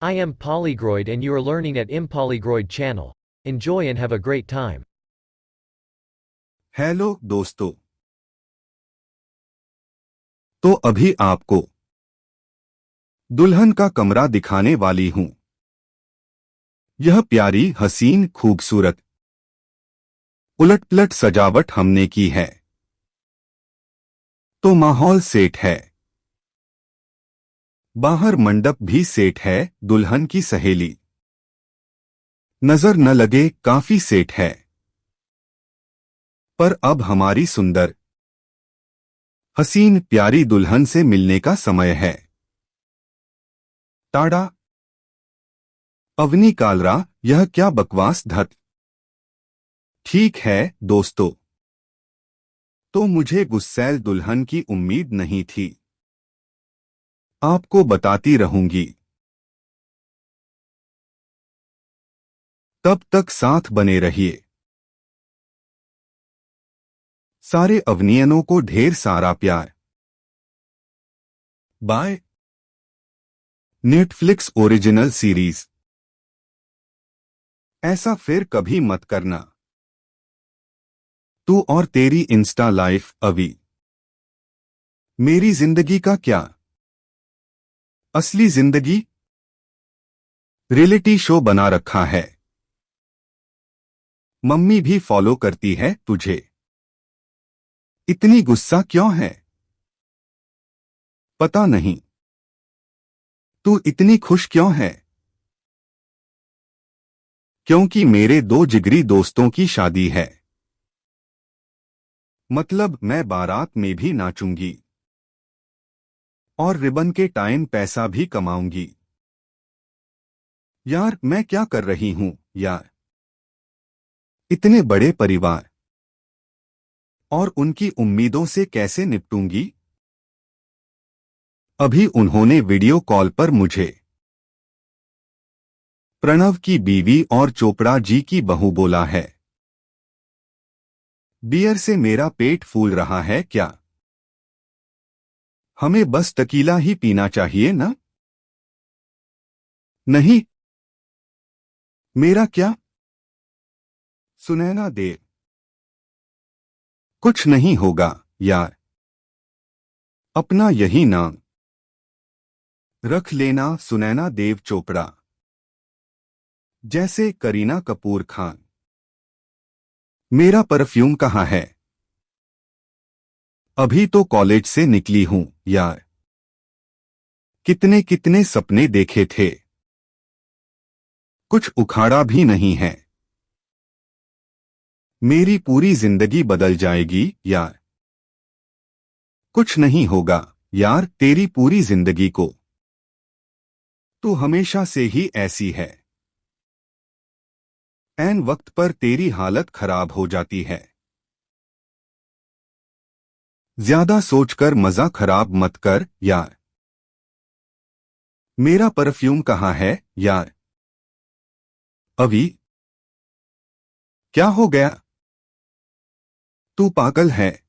I am Polygroid and you are learning at Impolygroid channel. Enjoy and have a great time. Hello दोस्तों। तो अभी आपको दुल्हन का कमरा दिखाने वाली हूं। यह प्यारी, हसीन, खूबसूरत उलट-पलट सजावट हमने की है। तो माहौल सेट है। बाहर मंडप भी सेट है। दुल्हन की सहेली नजर न लगे, काफी सेट है। पर अब हमारी सुंदर, हसीन, प्यारी दुल्हन से मिलने का समय है। टाड़ा। अवनी कालरा, यह क्या बकवास धत। ठीक है दोस्तों, तो मुझे गुस्सैल दुल्हन की उम्मीद नहीं थी। आपको बताती रहूंगी। तब तक साथ बने रहिए। सारे अवनियनों को ढेर सारा प्यार। बाय। Netflix original series. ऐसा फिर कभी मत करना। तू और तेरी इंस्टा लाइफ अभी। मेरी जिंदगी का क्या? असली जिंदगी रियलिटी शो बना रखा है। मम्मी भी फॉलो करती है तुझे। इतनी गुस्सा क्यों है? पता नहीं। तू इतनी खुश क्यों है? क्योंकि मेरे दो जिगरी दोस्तों की शादी है। मतलब मैं बारात में भी नाचूंगी और रिबन के टाइम पैसा भी कमाऊंगी। यार मैं क्या कर रही हूं यार। इतने बड़े परिवार और उनकी उम्मीदों से कैसे निपटूंगी? अभी उन्होंने वीडियो कॉल पर मुझे प्रणव की बीवी और चोपड़ा जी की बहू बोला है। बियर से मेरा पेट फूल रहा है क्या? हमें बस टकीला ही पीना चाहिए ना? नहीं। मेरा क्या? सुनैना देव। कुछ नहीं होगा यार। अपना यही नाम रख लेना, सुनैना देव चोपड़ा, जैसे करीना कपूर खान। मेरा परफ्यूम कहाँ है? अभी तो कॉलेज से निकली हूं यार। कितने कितने सपने देखे थे। कुछ उखाड़ा भी नहीं है। मेरी पूरी जिंदगी बदल जाएगी यार। कुछ नहीं होगा यार तेरी पूरी जिंदगी को। तू हमेशा से ही ऐसी है। ऐन वक्त पर तेरी हालत खराब हो जाती है। ज्यादा सोचकर मजा खराब मत कर यार। मेरा परफ्यूम कहाँ है यार? अभी क्या हो गया? तू पागल है।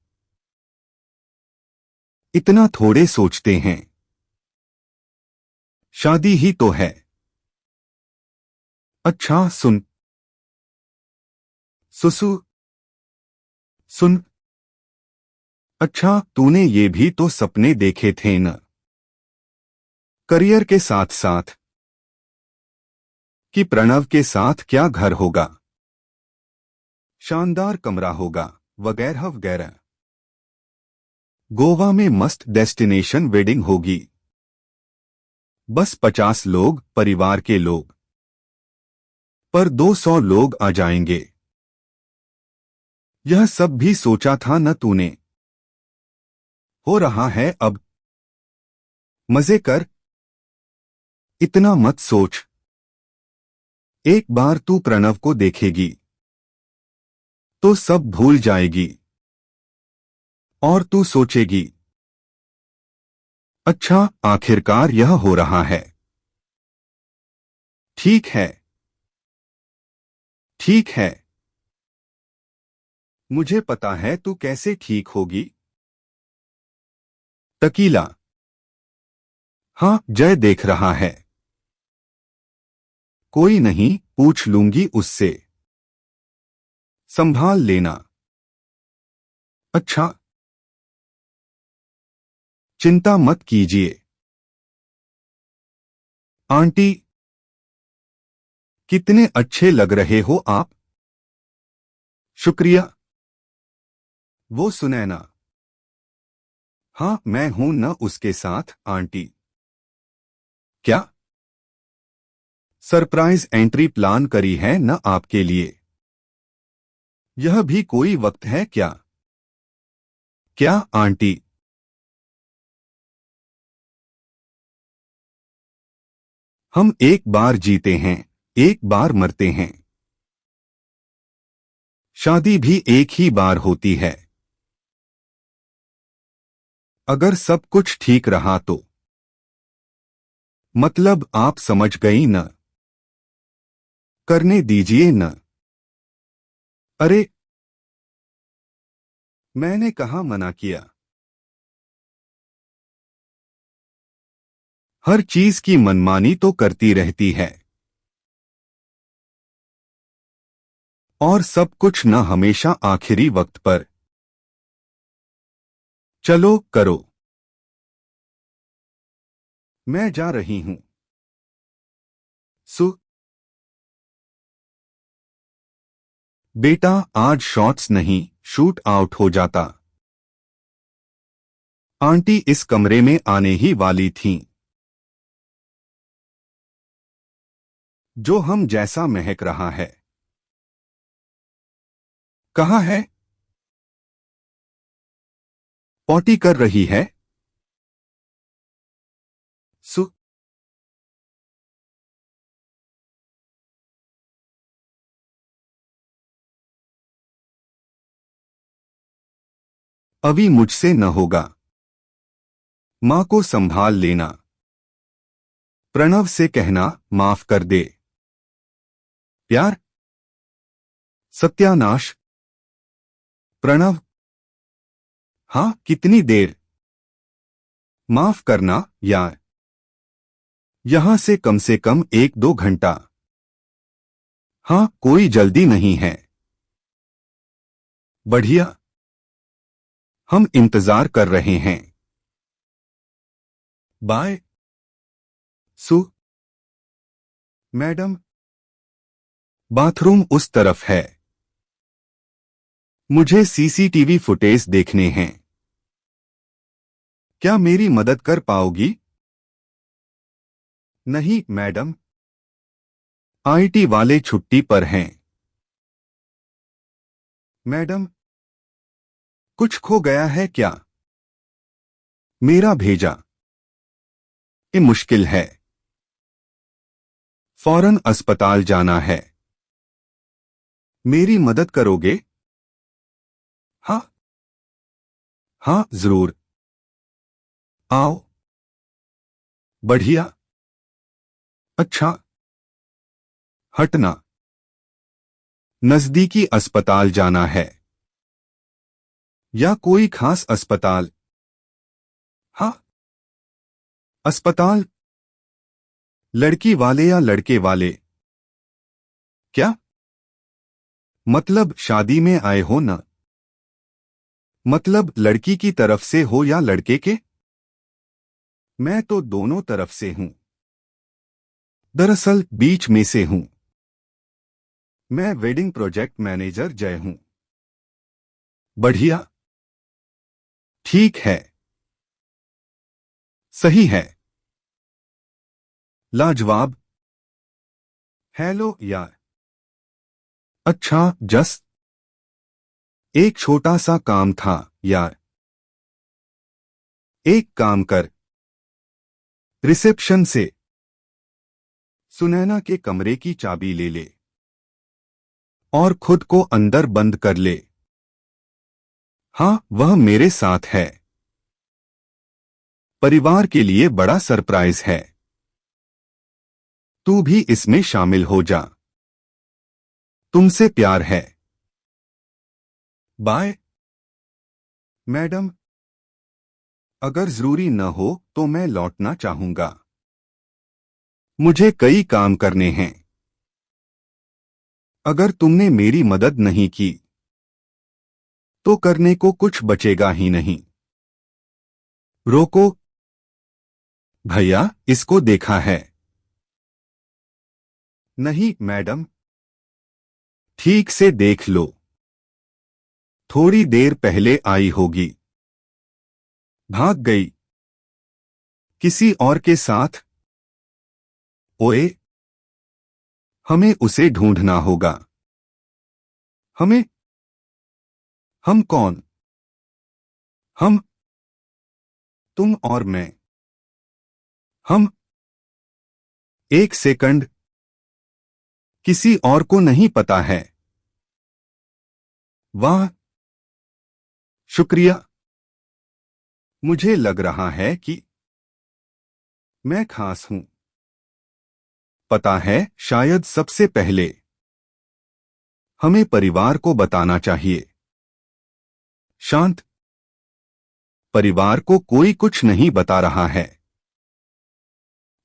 इतना थोड़े सोचते हैं। शादी ही तो है। अच्छा सुन। सुसु। सुन। अच्छा तूने ये भी तो सपने देखे थे न, करियर के साथ साथ, कि प्रणव के साथ क्या घर होगा, शानदार कमरा होगा, वगैरह वगैरह। गोवा में मस्त डेस्टिनेशन वेडिंग होगी। बस 50 लोग, परिवार के लोग। पर 200 लोग आ जाएंगे। यह सब भी सोचा था न तूने? हो रहा है अब। मजे कर। इतना मत सोच। एक बार तू प्रणव को देखेगी तो सब भूल जाएगी। और तू सोचेगी, अच्छा आखिरकार यह हो रहा है। ठीक है। ठीक है। मुझे पता है तू कैसे ठीक होगी। टकीला। हाँ जय देख रहा है। कोई नहीं, पूछ लूंगी उससे। संभाल लेना। अच्छा। चिंता मत कीजिए। आंटी, कितने अच्छे लग रहे हो आप। शुक्रिया। वो सुनैना। हाँ, मैं हूं न उसके साथ, आंटी। क्या? सरप्राइज एंट्री प्लान करी है न आपके लिए। यह भी कोई वक्त है क्या? क्या आंटी? हम एक बार जीते हैं, एक बार मरते हैं। शादी भी एक ही बार होती है। अगर सब कुछ ठीक रहा तो। मतलब आप समझ गई न। करने दीजिए न। अरे, मैंने कहाँ मना किया। हर चीज की मनमानी तो करती रहती है। और सब कुछ न हमेशा आखिरी वक्त पर। चलो करो। मैं जा रही हूं। सु। बेटा, आज शॉट्स नहीं, शूट आउट हो जाता। आंटी इस कमरे में आने ही वाली थीं। जो हम जैसा महक रहा है। कहाँ है? पॉटी कर रही है। सु। अभी मुझसे न होगा। मां को संभाल लेना। प्रणव से कहना माफ कर दे। प्यार। सत्यानाश। प्रणव। हाँ, कितनी देर? माफ करना यार। यहां से कम 1-2 घंटा। हाँ, कोई जल्दी नहीं है। बढ़िया। हम इंतजार कर रहे हैं। बाय। सु। मैडम। बाथरूम उस तरफ है। मुझे सीसीटीवी फुटेज देखने हैं। क्या मेरी मदद कर पाओगी? नहीं मैडम। आईटी वाले छुट्टी पर हैं। मैडम, कुछ खो गया है क्या? मेरा भेजा। ये मुश्किल है। फौरन अस्पताल जाना है। मेरी मदद करोगे? हाँ। हाँ, जरूर। आओ। बढ़िया। अच्छा। हटना। नजदीकी अस्पताल जाना है। या कोई खास अस्पताल? हाँ। अस्पताल। लड़की वाले या लड़के वाले? क्या? मतलब शादी में आए हो ना? मतलब लड़की की तरफ से हो या लड़के के? मैं तो दोनों तरफ से हूं। दरअसल बीच में से हूं। मैं वेडिंग प्रोजेक्ट मैनेजर जय हूं। बढ़िया। ठीक है। सही है। लाजवाब। हेलो यार। अच्छा, जस्ट एक छोटा सा काम था यार। एक काम कर। रिसेप्शन से सुनैना के कमरे की चाबी ले ले और खुद को अंदर बंद कर ले। हाँ, वह मेरे साथ है। परिवार के लिए बड़ा सरप्राइज है। तू भी इसमें शामिल हो जा। तुमसे प्यार है। बाय। मैडम, अगर जरूरी न हो तो मैं लौटना चाहूंगा। मुझे कई काम करने हैं। अगर तुमने मेरी मदद नहीं की तो करने को कुछ बचेगा ही नहीं। रोको। भैया, इसको देखा है? नहीं मैडम। ठीक से देख लो। थोड़ी देर पहले आई होगी। भाग गई। किसी और के साथ। ओए, हमें उसे ढूंढना होगा। हमें? हम कौन? हम? तुम और मैं। हम? एक सेकंड। किसी और को नहीं पता है। वाह, शुक्रिया। मुझे लग रहा है कि मैं खास हूं। पता है, शायद सबसे पहले हमें परिवार को बताना चाहिए। शांत। परिवार को कोई कुछ नहीं बता रहा है।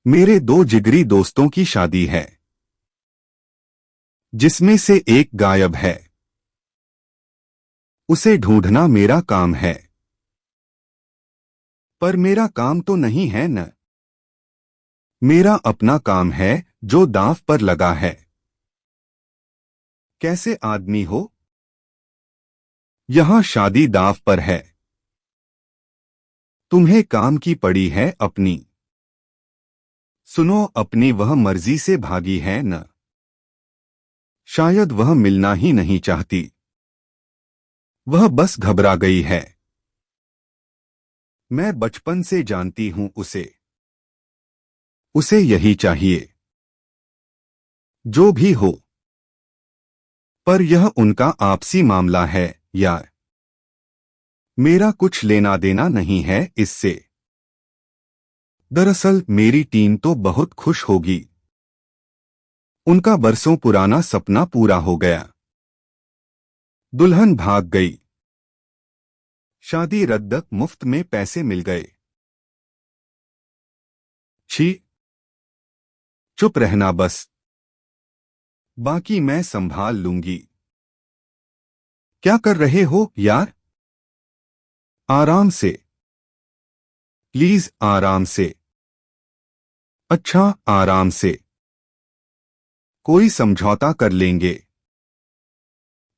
मेरे दो जिगरी दोस्तों की शादी है, जिसमें से एक गायब है। उसे ढूंढना मेरा काम है। पर मेरा काम तो नहीं है न। मेरा अपना काम है जो दांव पर लगा है। कैसे आदमी हो? यहां शादी दांव पर है। तुम्हें काम की पड़ी है अपनी। सुनो, अपनी वह मर्जी से भागी है न। शायद वह मिलना ही नहीं चाहती। वह बस घबरा गई है। मैं बचपन से जानती हूं उसे। उसे यही चाहिए। जो भी हो। पर यह उनका आपसी मामला है यार। मेरा कुछ लेना देना नहीं है इससे। दरअसल मेरी टीम तो बहुत खुश होगी। उनका बरसों पुराना सपना पूरा हो गया। दुल्हन भाग गई। शादी रद्द, मुफ्त में पैसे मिल गए। छी। चुप रहना बस। बाकी मैं संभाल लूंगी। क्या कर रहे हो यार? आराम से। प्लीज आराम से। अच्छा, आराम से। कोई समझौता कर लेंगे।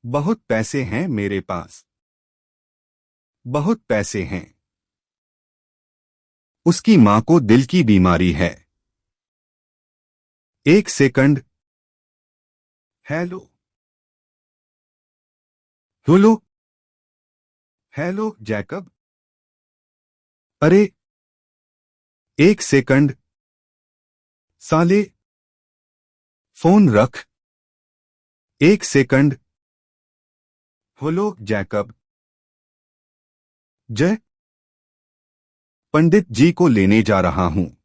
बहुत पैसे हैं मेरे पास। बहुत पैसे हैं। उसकी मां को दिल की बीमारी है। एक second. Hello. Hello. Hello Jacob. अरे, एक सेकंड। साले। फोन रख। एक सेकंड। Hello Jacob. जय। पंडित जी को लेने जा रहा हूं।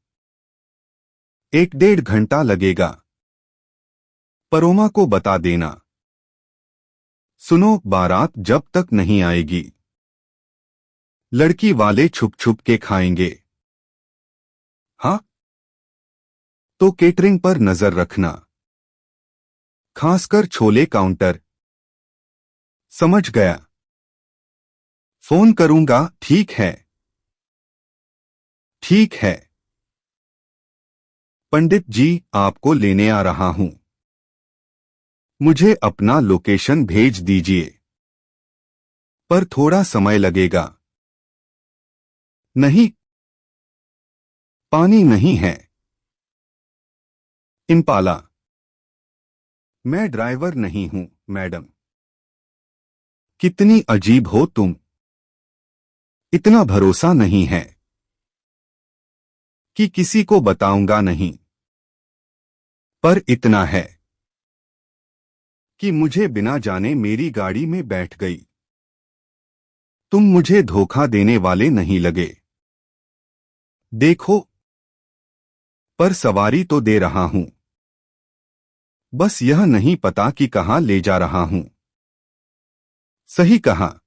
1-1.5 घंटा लगेगा। परोमा को बता देना। सुनो, बारात जब तक नहीं आएगी, लड़की वाले छुप छुप के खाएंगे। हाँ? तो केटरिंग पर नजर रखना, खासकर छोले काउंटर। समझ गया। फोन करूंगा। ठीक है। ठीक है। पंडित जी, आपको लेने आ रहा हूं। मुझे अपना लोकेशन भेज दीजिए। पर थोड़ा समय लगेगा। नहीं। पानी नहीं है। इम्पाला। मैं ड्राइवर नहीं हूं मैडम। कितनी अजीब हो तुम। इतना भरोसा नहीं है कि किसी को बताऊंगा नहीं। पर इतना है कि मुझे बिना जाने मेरी गाड़ी में बैठ गई। तुम मुझे धोखा देने वाले नहीं लगे। देखो। पर सवारी तो दे रहा हूं। बस यह नहीं पता कि कहां ले जा रहा हूं। सही कहा।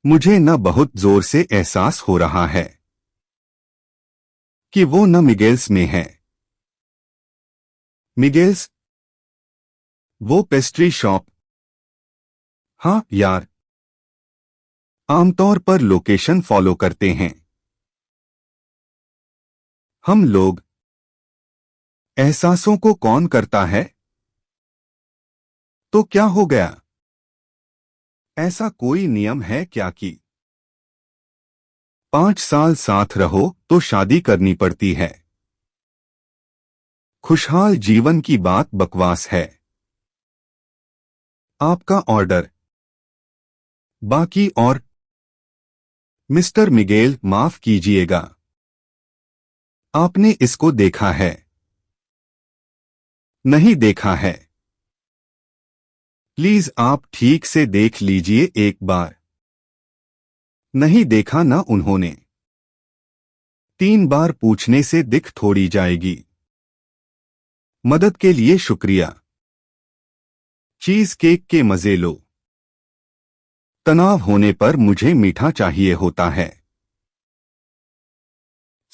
मुझे न बहुत जोर से एहसास हो रहा है कि वो न मिगेल्स में है। मिगेल्स? वो पेस्ट्री शॉप। हाँ यार, आमतौर पर लोकेशन फॉलो करते हैं हम लोग। एहसासों को कौन करता है? तो क्या हो गया? ऐसा कोई नियम है क्या कि 5 साल साथ रहो तो शादी करनी पड़ती है? खुशहाल जीवन की बात बकवास है। आपका ऑर्डर। बाकी और मिस्टर मिगेल, माफ कीजिएगा, आपने इसको देखा है? नहीं देखा है। प्लीज आप ठीक से देख लीजिए एक बार। नहीं देखा ना उन्होंने। 3 बार पूछने से दिख थोड़ी जाएगी। मदद के लिए शुक्रिया। चीज केक के मजे लो। तनाव होने पर मुझे मीठा चाहिए होता है।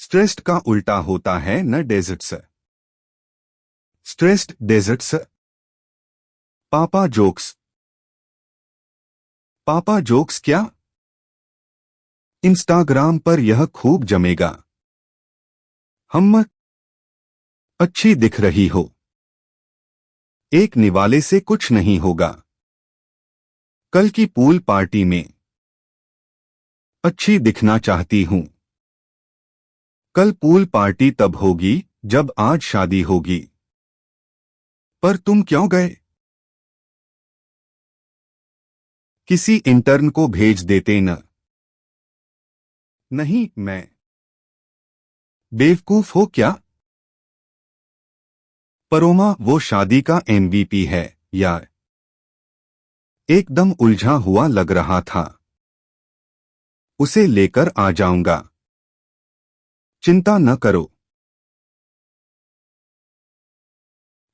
स्ट्रेस्ड का उल्टा होता है न desserts. Stressed desserts. Papa jokes. Papa jokes क्या? इंस्टाग्राम पर यह खूब जमेगा। हम अच्छी दिख रही हो। एक निवाले से कुछ नहीं होगा। कल की पूल पार्टी में अच्छी दिखना चाहती हूं। कल पूल पार्टी तब होगी जब आज शादी होगी। पर तुम क्यों गए? किसी इंटर्न को भेज देते न। नहीं, मैं बेवकूफ हो क्या? परोमा वो शादी का एमवीपी है यार। एकदम उलझा हुआ लग रहा था। उसे लेकर आ जाऊंगा। चिंता न करो।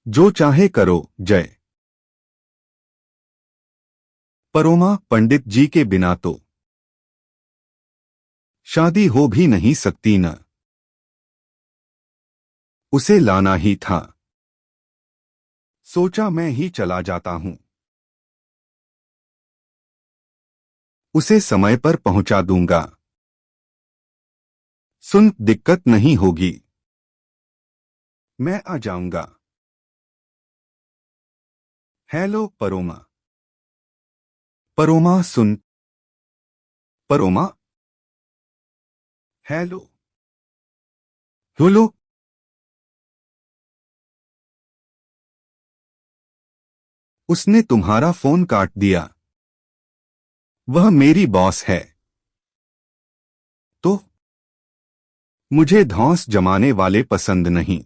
जो चाहे करो जय। परोमा, पंडित जी के बिना तो शादी हो भी नहीं सकती न। उसे लाना ही था। सोचा मैं ही चला जाता हूं। उसे समय पर पहुंचा दूंगा। सुन, दिक्कत नहीं होगी। मैं आ जाऊंगा। हेलो परोमा। परोमा सुन। परोमा। हेलो। हेलो। उसने तुम्हारा फोन काट दिया। वह मेरी बॉस है। तो मुझे धौंस जमाने वाले पसंद नहीं।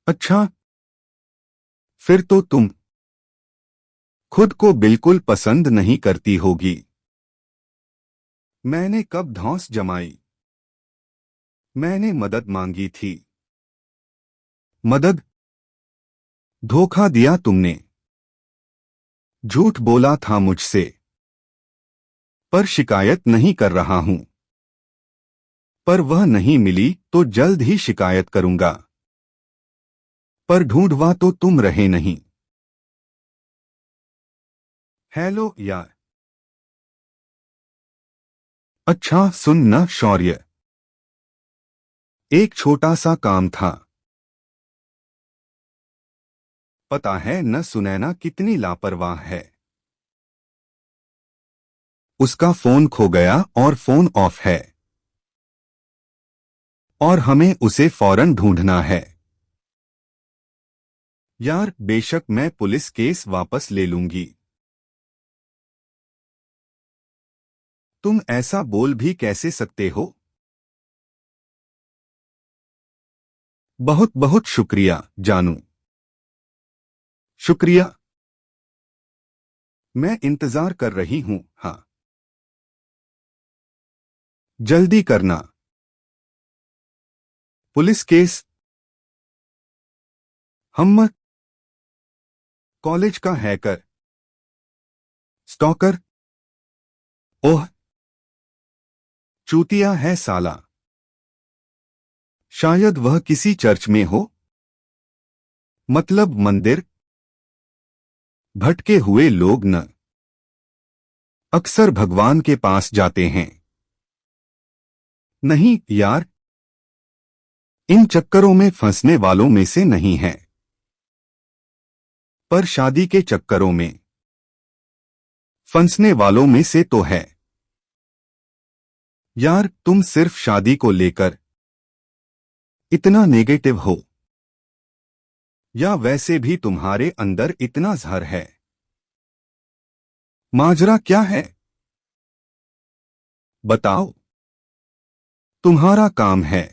अच्छा, फिर तो तुम खुद को बिल्कुल पसंद नहीं करती होगी। मैंने कब धौंस जमाई? मैंने मदद मांगी थी। मदद? धोखा दिया तुमने। झूठ बोला था मुझसे। पर शिकायत नहीं कर रहा हूं। पर वह नहीं मिली तो जल्द ही शिकायत करूंगा। पर ढूंढवा तो तुम रहे नहीं। हेलो यार। अच्छा सुन न शौर्य, एक छोटा सा काम था। पता है न सुनैना कितनी लापरवाह है। उसका फोन खो गया और फोन ऑफ है। और हमें उसे फौरन ढूंढना है। यार बेशक मैं पुलिस केस वापस ले लूंगी। तुम ऐसा बोल भी कैसे सकते हो? बहुत बहुत शुक्रिया जानू। शुक्रिया। मैं इंतजार कर रही हूं। हाँ, जल्दी करना। Police case? हम कॉलेज का हैकर? स्टॉकर? ओह, चूतिया है साला। शायद वह किसी चर्च में हो। मतलब मंदिर। भटके हुए लोग न अक्सर भगवान के पास जाते हैं। नहीं यार, इन चक्करों में फंसने वालों में से नहीं है, पर शादी के चक्करों में फंसने वालों में से तो है। यार, तुम सिर्फ शादी को लेकर इतना नेगेटिव हो, या वैसे भी तुम्हारे अंदर इतना जहर है। माजरा क्या है? बताओ। तुम्हारा काम है,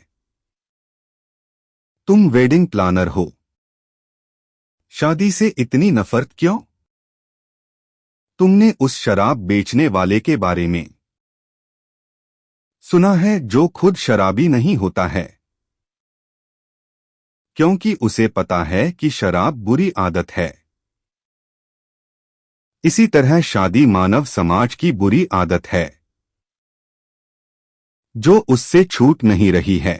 तुम वेडिंग प्लानर हो। शादी से इतनी नफरत क्यों? तुमने उस शराब बेचने वाले के बारे में सुना है जो खुद शराबी नहीं होता है, क्योंकि उसे पता है कि शराब बुरी आदत है। इसी तरह शादी मानव समाज की बुरी आदत है, जो उससे छूट नहीं रही है।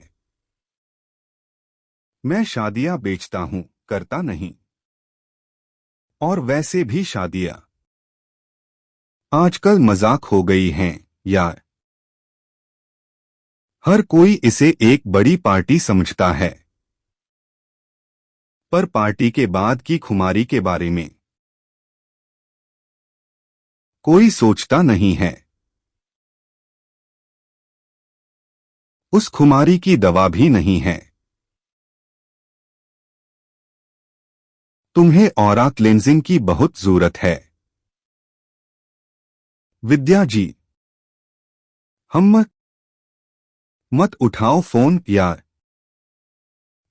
मैं शादियां बेचता हूं, करता नहीं। और वैसे भी शादियां आजकल मजाक हो गई हैं यार। हर कोई इसे एक बड़ी पार्टी समझता है, पर पार्टी के बाद की खुमारी के बारे में कोई सोचता नहीं है। उस खुमारी की दवा भी नहीं है। तुम्हें ऑरा क्लेंजिंग की बहुत जरूरत है। विद्या जी, हम मत उठाओ फोन यार।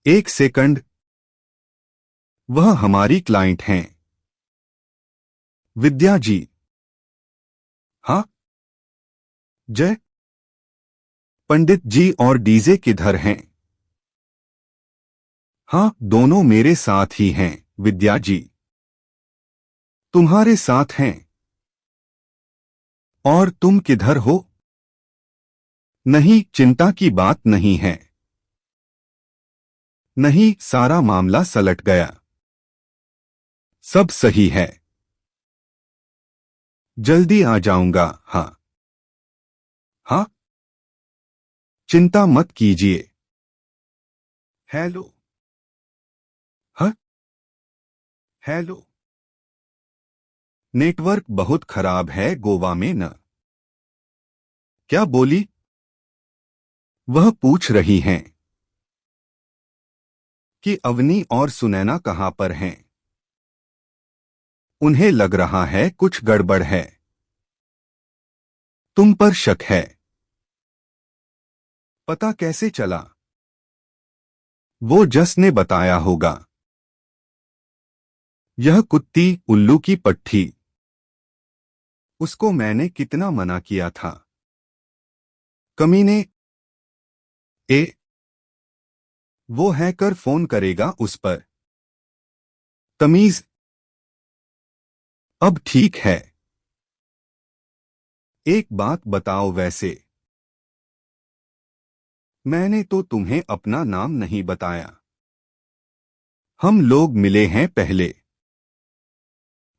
एक सेकंड, वह हमारी क्लाइंट हैं। विद्या जी। हाँ? जय पंडित जी और डीजे किधर हैं? हाँ, दोनों मेरे साथ ही हैं। विद्या जी तुम्हारे साथ हैं? और तुम किधर हो? नहीं, चिंता की बात नहीं है। नहीं, सारा मामला सलट गया। सब सही है। जल्दी आ जाऊंगा। हाँ हाँ, चिंता मत कीजिए। हेलो। हाँ, हेलो। नेटवर्क बहुत खराब है गोवा में न। क्या बोली? वह पूछ रही हैं कि अवनी और सुनैना कहां पर हैं। उन्हें लग रहा है कुछ गड़बड़ है। तुम पर शक है। पता कैसे चला? वो जस ने बताया होगा। यह कुत्ती उल्लू की पट्टी। उसको मैंने कितना मना किया था। कमीने। ए, वो हैकर फोन करेगा उस पर। तमीज। अब ठीक है। एक बात बताओ, वैसे मैंने तो तुम्हें अपना नाम नहीं बताया। हम लोग मिले हैं पहले।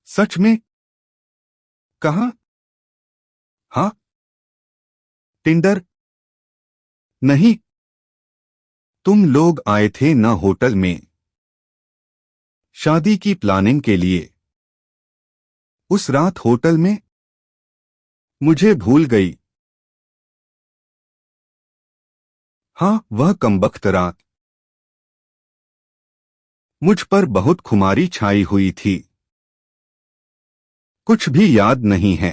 सच में? कहाँ? हाँ? टिंडर? नहीं, तुम लोग आए थे ना होटल में शादी की प्लानिंग के लिए। उस रात होटल में? मुझे भूल गई। हाँ, वह कमबख्त रात मुझ पर बहुत खुमारी छाई हुई थी। कुछ भी याद नहीं है,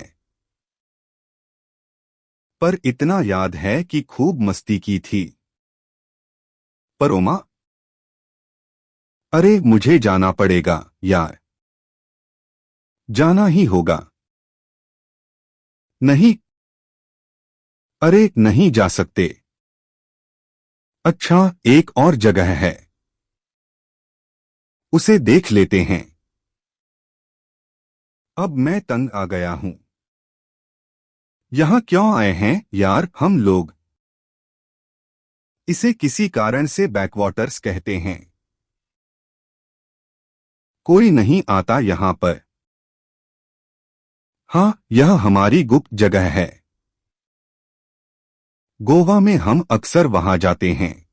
पर इतना याद है कि खूब मस्ती की थी। पर ओमा, अरे मुझे जाना पड़ेगा यार। जाना ही होगा। नहीं। अरे नहीं जा सकते। अच्छा, एक और जगह है, उसे देख लेते हैं। अब मैं तंग आ गया हूं। यहां क्यों आए हैं यार हम लोग? इसे किसी कारण से बैकवाटर्स कहते हैं। कोई नहीं आता यहां पर। हाँ, यह हमारी गुप्त जगह है। गोवा में हम अक्सर वहां जाते हैं।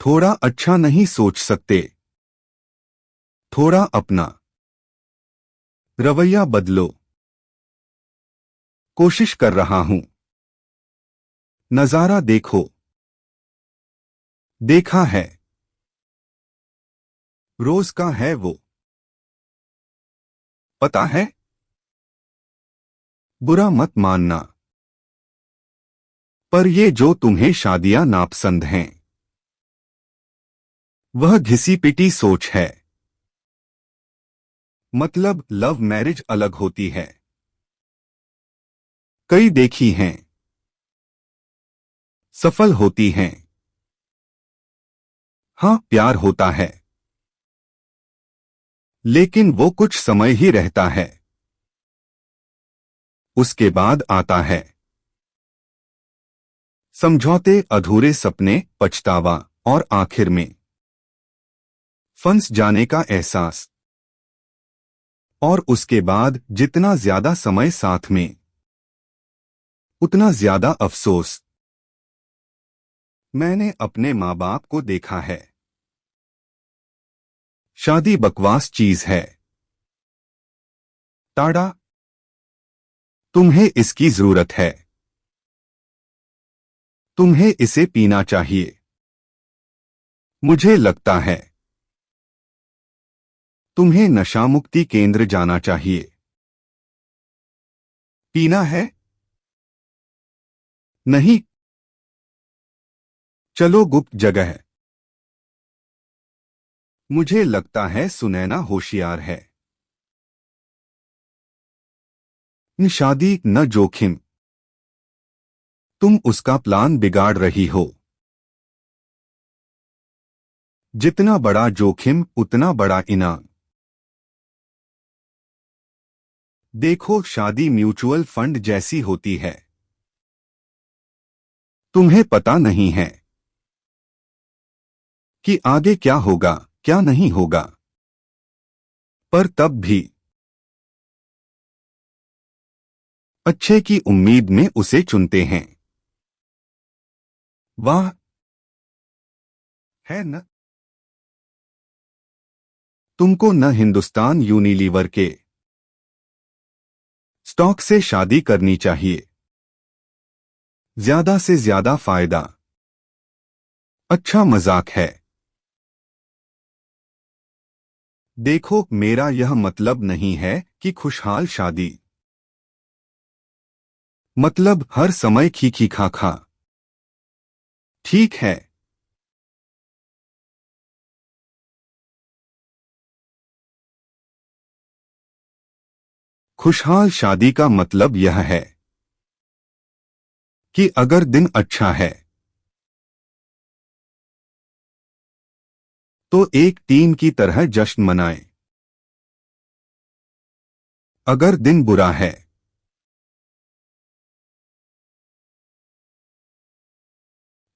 थोड़ा अच्छा नहीं सोच सकते? थोड़ा अपना रवैया बदलो। कोशिश कर रहा हूं। नजारा देखो। देखा है। रोज का है वो। पता है। बुरा मत मानना। पर ये जो तुम्हें शादियां नापसंद हैं, वह घिसी पिटी सोच है। मतलब लव मैरिज अलग होती है। कई देखी हैं। सफल होती हैं। हाँ, प्यार होता है। लेकिन वो कुछ समय ही रहता है। उसके बाद आता है समझौते, अधूरे सपने, पछतावा और आखिर में फंस जाने का एहसास। और उसके बाद जितना ज्यादा समय साथ में, उतना ज्यादा अफसोस। मैंने अपने माँ बाप को देखा है। शादी बकवास चीज है। टाड़ा। तुम्हें इसकी जरूरत है। तुम्हें इसे पीना चाहिए। मुझे लगता है तुम्हें नशामुक्ति केंद्र जाना चाहिए। पीना है? नहीं। चलो गुप्त जगह। मुझे लगता है सुनैना होशियार है। न शादी न जोखिम। तुम उसका प्लान बिगाड़ रही हो। जितना बड़ा जोखिम उतना बड़ा इनाम। देखो, शादी म्यूचुअल फंड जैसी होती है। तुम्हें पता नहीं है कि आगे क्या होगा, क्या नहीं होगा। पर तब भी अच्छे की उम्मीद में उसे चुनते हैं। वाह, है न? तुमको न हिंदुस्तान यूनिलीवर के स्टॉक से शादी करनी चाहिए। ज्यादा से ज्यादा फायदा। अच्छा मजाक है। देखो, मेरा यह मतलब नहीं है कि खुशहाल शादी मतलब हर समय खी खा खा। ठीक है। खुशहाल शादी का मतलब यह है कि अगर दिन अच्छा है तो एक टीम की तरह जश्न मनाएं। अगर दिन बुरा है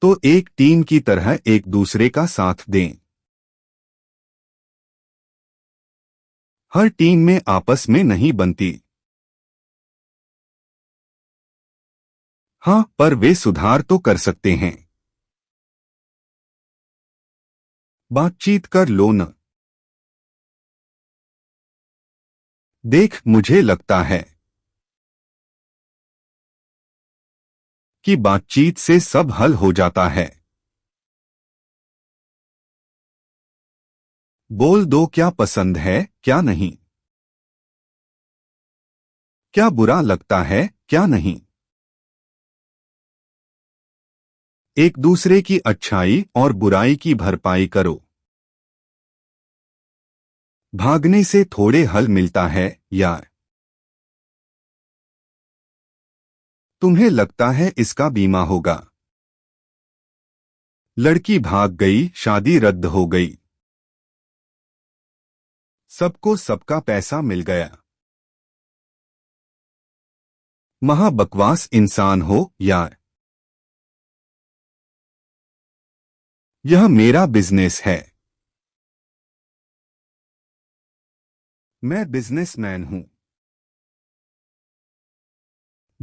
तो एक टीम की तरह एक दूसरे का साथ दें। हर टीम में आपस में नहीं बनती। हाँ, पर वे सुधार तो कर सकते हैं। बातचीत कर लो न। देख, मुझे लगता है कि बातचीत से सब हल हो जाता है। बोल दो क्या पसंद है, क्या नहीं। क्या बुरा लगता है, क्या नहीं। एक दूसरे की अच्छाई और बुराई की भरपाई करो। भागने से थोड़े हल मिलता है यार। तुम्हें लगता है इसका बीमा होगा? लड़की भाग गई, शादी रद्द हो गई। सबको सबका पैसा मिल गया। महा बकवास इंसान हो यार। यह मेरा बिजनेस है। मैं बिजनेसमैन हूं।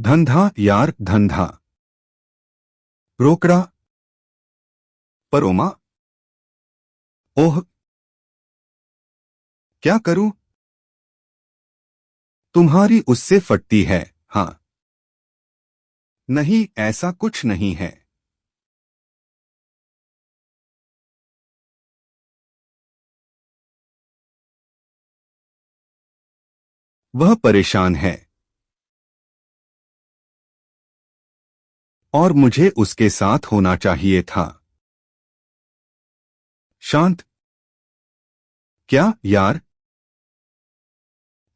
धंधा यार धंधा। रोकड़ा। परोमा। ओह। क्या करूं? तुम्हारी उससे फटती है। हाँ। नहीं ऐसा कुछ नहीं है। वह परेशान है और मुझे उसके साथ होना चाहिए था। शांत। क्या यार?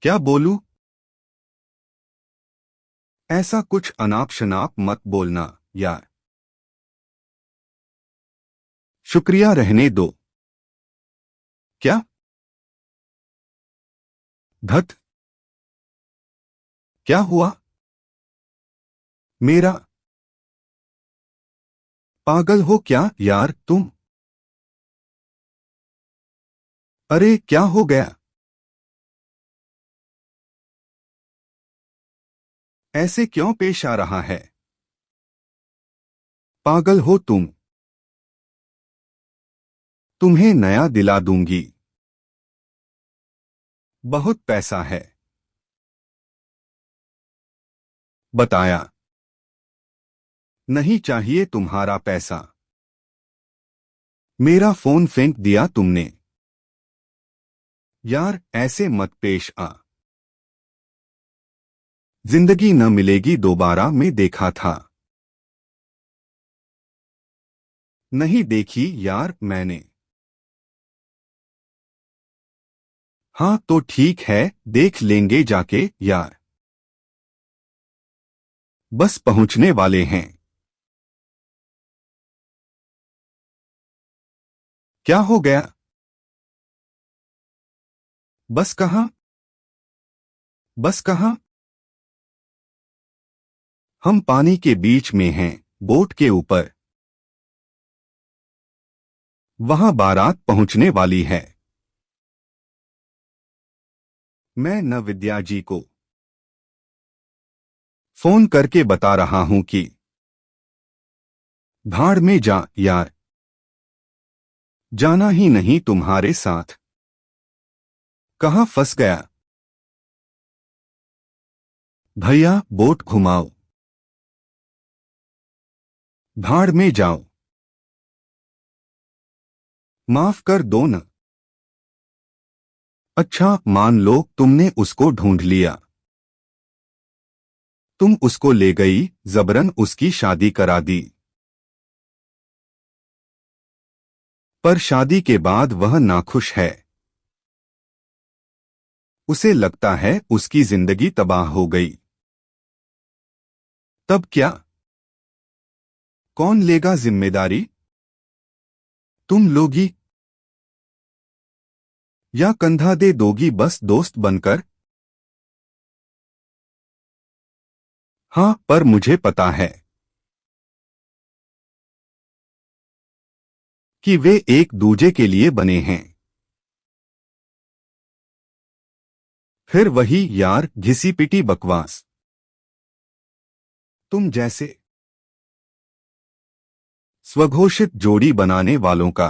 क्या बोलूं? ऐसा कुछ अनाप शनाप मत बोलना यार। शुक्रिया रहने दो। क्या? धत। क्या हुआ? मेरा। पागल हो क्या यार तुम? अरे क्या हो गया? ऐसे क्यों पेश आ रहा है? पागल हो तुम। तुम्हें नया दिला दूंगी। बहुत पैसा है। बताया। नहीं चाहिए तुम्हारा पैसा। मेरा फोन फेंक दिया तुमने। यार ऐसे मत पेश आ। जिंदगी न मिलेगी दोबारा में देखा था। नहीं देखी यार मैंने। हाँ तो ठीक है। देख लेंगे जाके यार। बस पहुंचने वाले हैं। क्या हो गया? बस कहाँ? बस कहाँ? हम पानी के बीच में हैं। बोट के ऊपर। वहां बारात पहुंचने वाली है। मैं न विद्या जी को फोन करके बता रहा हूं कि भाड़ में जा यार। जाना ही नहीं तुम्हारे साथ। कहाँ फंस गया? भैया बोट घुमाओ। भाड़ में जाओ। माफ कर दो न। अच्छा मान लो तुमने उसको ढूंढ लिया। तुम उसको ले गई। जबरन उसकी शादी करा दी। पर शादी के बाद वह नाखुश है। उसे लगता है उसकी जिंदगी तबाह हो गई। तब क्या? कौन लेगा जिम्मेदारी? तुम लोगी? या कंधा दे दोगी बस दोस्त बनकर? हाँ पर मुझे पता है कि वे एक दूजे के लिए बने हैं। फिर वही यार घिसी पिटी बकवास। तुम जैसे स्वघोषित जोड़ी बनाने वालों का।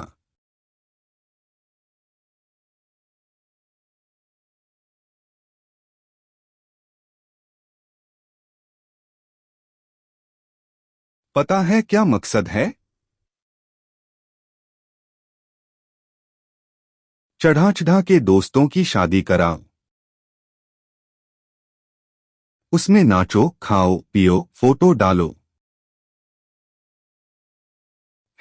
पता है क्या मकसद है? चढ़ा चढ़ा के दोस्तों की शादी कराओ। उसमें नाचो खाओ पियो फोटो डालो।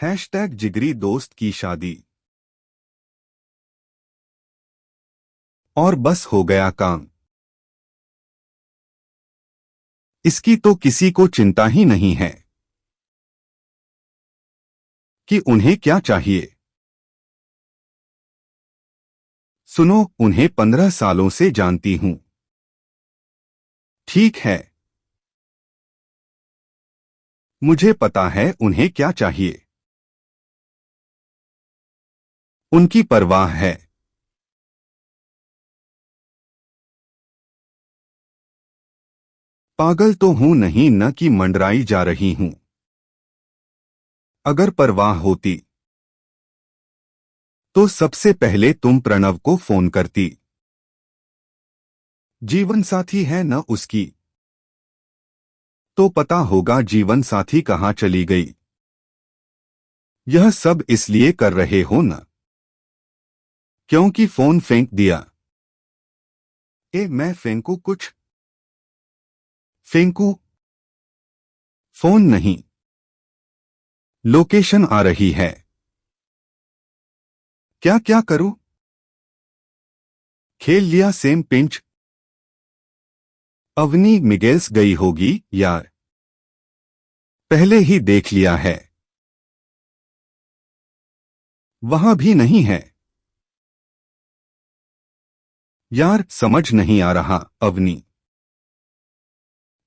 हैशटैग जिगरी दोस्त की शादी। और बस हो गया काम। इसकी तो किसी को चिंता ही नहीं है कि उन्हें क्या चाहिए। सुनो उन्हें 15 सालों से जानती हूं। ठीक है। मुझे पता है उन्हें क्या चाहिए। उनकी परवाह है। पागल तो हूं नहीं न कि मंडराई जा रही हूं। अगर परवाह होती तो सबसे पहले तुम प्रणव को फोन करती। जीवन साथी है न उसकी, तो पता होगा जीवन साथी कहां चली गई। यह सब इसलिए कर रहे हो न क्योंकि फोन फेंक दिया। मैं फेंकू कुछ? फेंकू फोन नहीं। लोकेशन आ रही है। क्या क्या करूं? खेल लिया सेम पिंच। अवनी मिगेल्स गई होगी यार, पहले ही देख लिया है। वहां भी नहीं है। यार समझ नहीं आ रहा अवनी,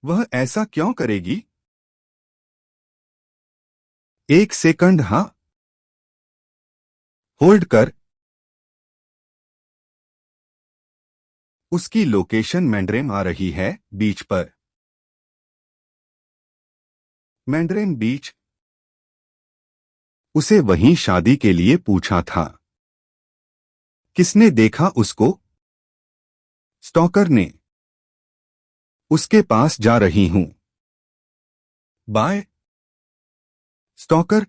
वह ऐसा क्यों करेगी? एक सेकंड, हाँ, होल्ड कर। उसकी लोकेशन मैंड्रेम आ रही है, बीच पर। मैंड्रेम बीच? उसे वहीं शादी के लिए पूछा था। किसने देखा उसको? स्टॉकर ने। उसके पास जा रही हूं। बाय। स्टॉकर?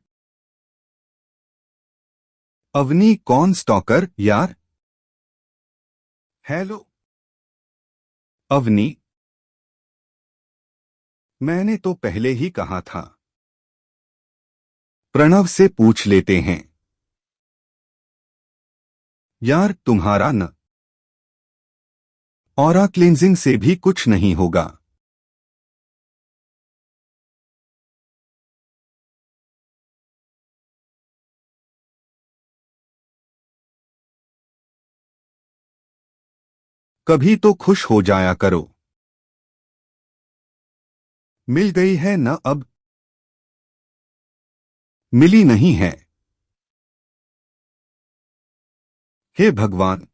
अवनी कौन स्टॉकर यार? हेलो अवनी, मैंने तो पहले ही कहा था। प्रणव से पूछ लेते हैं। यार तुम्हारा न ऑरा क्लींजिंग से भी कुछ नहीं होगा। कभी तो खुश हो जाया करो। मिल गई है न अब? मिली नहीं है। हे भगवान,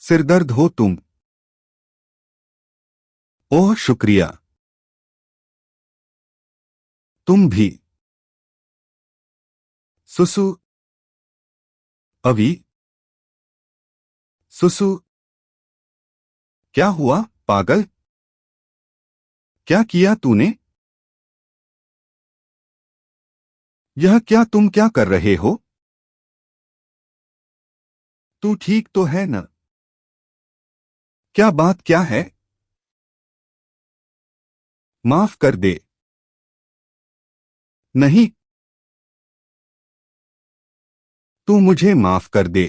सिरदर्द हो तुम। ओह शुक्रिया। तुम भी। सुसु। अवी। सुसु। क्या हुआ पागल? क्या किया तूने? यह क्या तुम क्या कर रहे हो? तू ठीक तो है न? क्या बात क्या है? माफ कर दे। नहीं, तू मुझे माफ कर दे।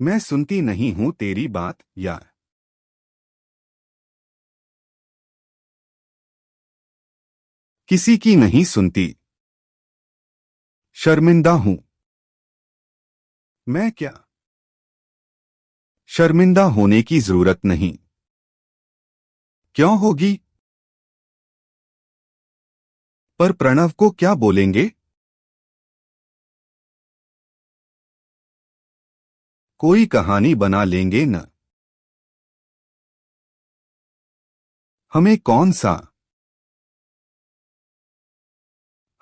मैं सुनती नहीं हूं तेरी बात यार। किसी की नहीं सुनती। शर्मिंदा हूं। मैं क्या? शर्मिंदा होने की जरूरत नहीं। क्यों होगी? पर प्रणव को क्या बोलेंगे? कोई कहानी बना लेंगे न। हमें कौन सा?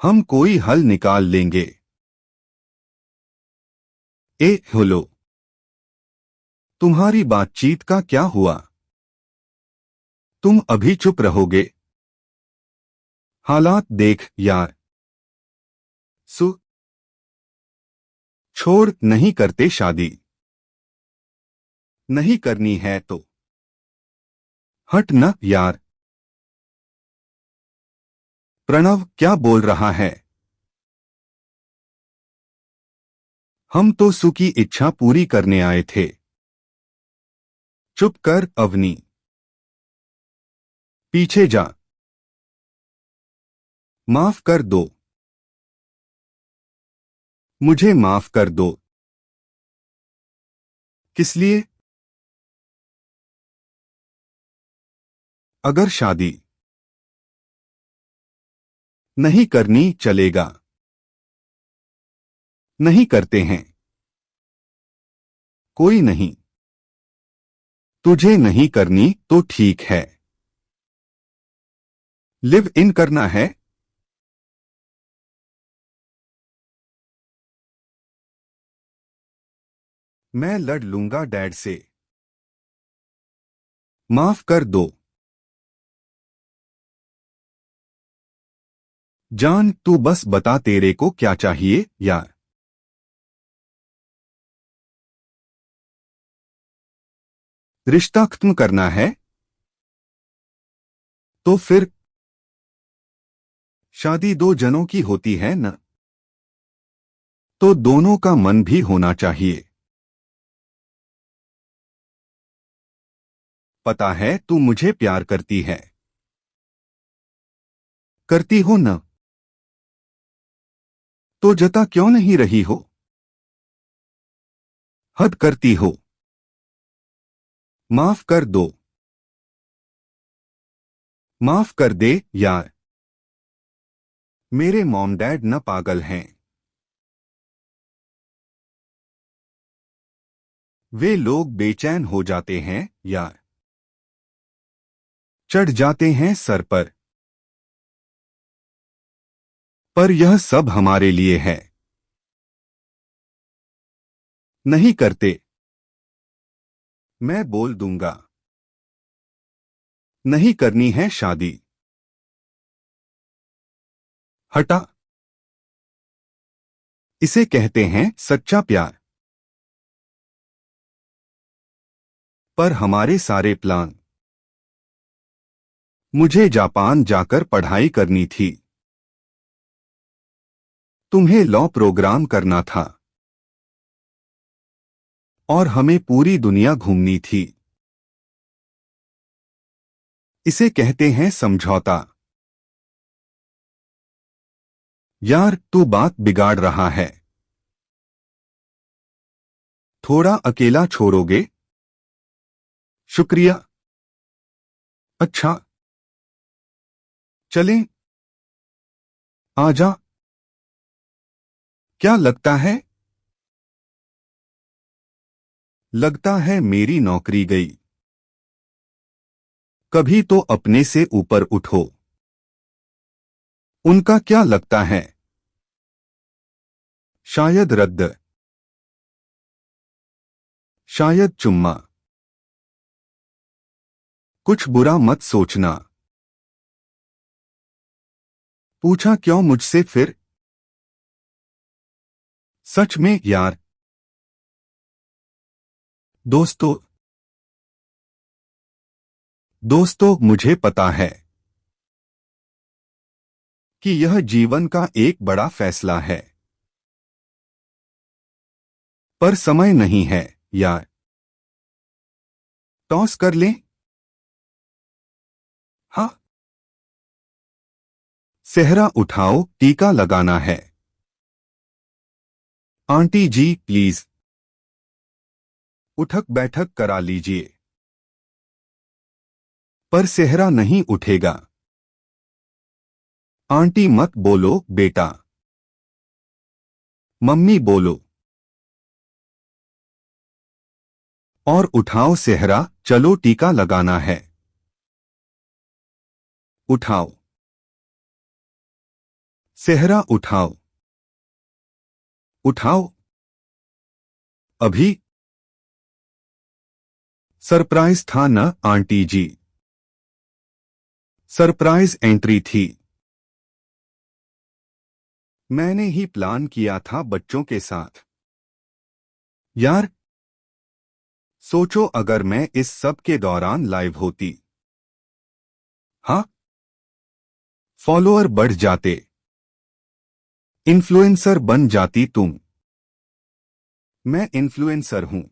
हम कोई हल निकाल लेंगे। हेलो, तुम्हारी बातचीत का क्या हुआ? तुम अभी चुप रहोगे? हालात देख यार। सु छोड़, नहीं करते शादी। नहीं करनी है तो हट न यार। प्रणव क्या बोल रहा है? हम तो सु की इच्छा पूरी करने आए थे। चुप कर अवनी। पीछे जा। माफ कर दो। मुझे माफ कर दो। किस लिए? अगर शादी नहीं करनी चलेगा। नहीं करते हैं। कोई नहीं। तुझे नहीं करनी तो ठीक है। लिव इन करना है। मैं लड़ लूंगा डैड से। माफ कर दो। जान, तू बस बता तेरे को क्या चाहिए यार। रिश्ता खत्म करना है तो फिर शादी दो जनों की होती है न, तो दोनों का मन भी होना चाहिए। पता है तू मुझे प्यार करती है। करती हो न, तो जता क्यों नहीं रही हो। हद करती हो। माफ कर दो। माफ कर दे यार। मेरे मॉम डैड न पागल हैं। वे लोग बेचैन हो जाते हैं यार। चढ़ जाते हैं सर पर यह सब हमारे लिए है। नहीं करते। मैं बोल दूंगा। नहीं करनी है शादी। हटा। इसे कहते हैं सच्चा प्यार। पर हमारे सारे प्लान। मुझे जापान जाकर पढ़ाई करनी थी। तुम्हें लॉ प्रोग्राम करना था। और हमें पूरी दुनिया घूमनी थी। इसे कहते हैं समझौता। यार, तू बात बिगाड़ रहा है। थोड़ा अकेला छोड़ोगे? शुक्रिया। अच्छा। चलें। आजा। क्या लगता है? लगता है मेरी नौकरी गई। कभी तो अपने से ऊपर उठो। उनका क्या लगता है? शायद रद्द। शायद चुम्मा। कुछ बुरा मत सोचना। पूछा क्यों मुझसे फिर? सच में यार। दोस्तों। दोस्तों, मुझे पता है कि यह जीवन का एक बड़ा फैसला है। पर समय नहीं है यार। टॉस कर लें? हाँ। सेहरा उठाओ, टीका लगाना है। Aunty ji please. उठक बैठक करा लीजिए। पर सेहरा नहीं उठेगा। आंटी मत बोलो बेटा। मम्मी बोलो। और उठाओ सेहरा, चलो टीका लगाना है। उठाओ। सेहरा उठाओ। उठाओ। अभी। सरप्राइज था न आंटी जी। सरप्राइज एंट्री थी। मैंने ही प्लान किया था बच्चों के साथ। यार, सोचो अगर मैं इस सब के दौरान लाइव होती। हाँ। फॉलोअर बढ़ जाते। इन्फ्लुएंसर बन जाती तुम। मैं इन्फ्लुएंसर हूं।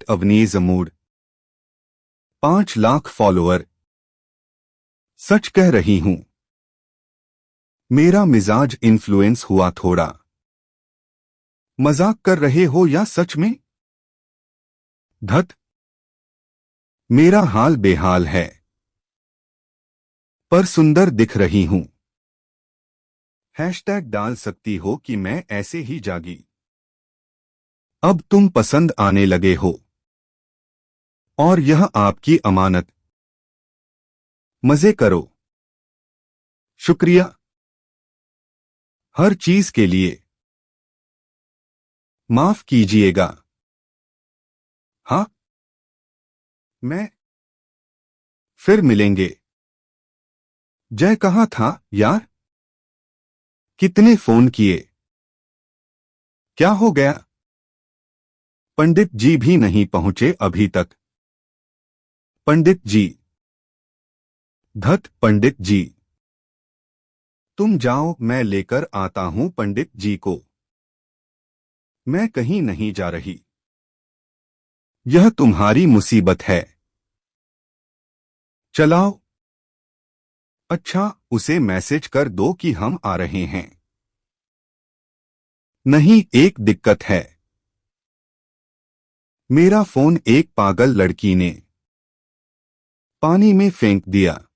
@अवनीज अमूड। 5 लाख फॉलोअर। सच कह रही हूं। मेरा मिजाज इन्फ्लुएंस हुआ थोड़ा। मजाक कर रहे हो या सच में? धत। मेरा हाल बेहाल है। पर सुंदर दिख रही हूं। हैशटैग डाल सकती हो कि मैं ऐसे ही जागी। अब तुम पसंद आने लगे हो। और यह आपकी अमानत। मजे करो। शुक्रिया हर चीज के लिए। माफ कीजिएगा। हाँ, मैं। फिर मिलेंगे। जय कहाँ था यार? कितने फोन किए? क्या हो गया? पंडित जी भी नहीं पहुंचे अभी तक। पंडित जी। धत पंडित जी। तुम जाओ, मैं लेकर आता हूं पंडित जी को। मैं कहीं नहीं जा रही। यह तुम्हारी मुसीबत है। चलाओ। अच्छा, उसे मैसेज कर दो कि हम आ रहे हैं। नहीं, एक दिक्कत है। मेरा फोन एक पागल लड़की ने पानी में फेंक दिया।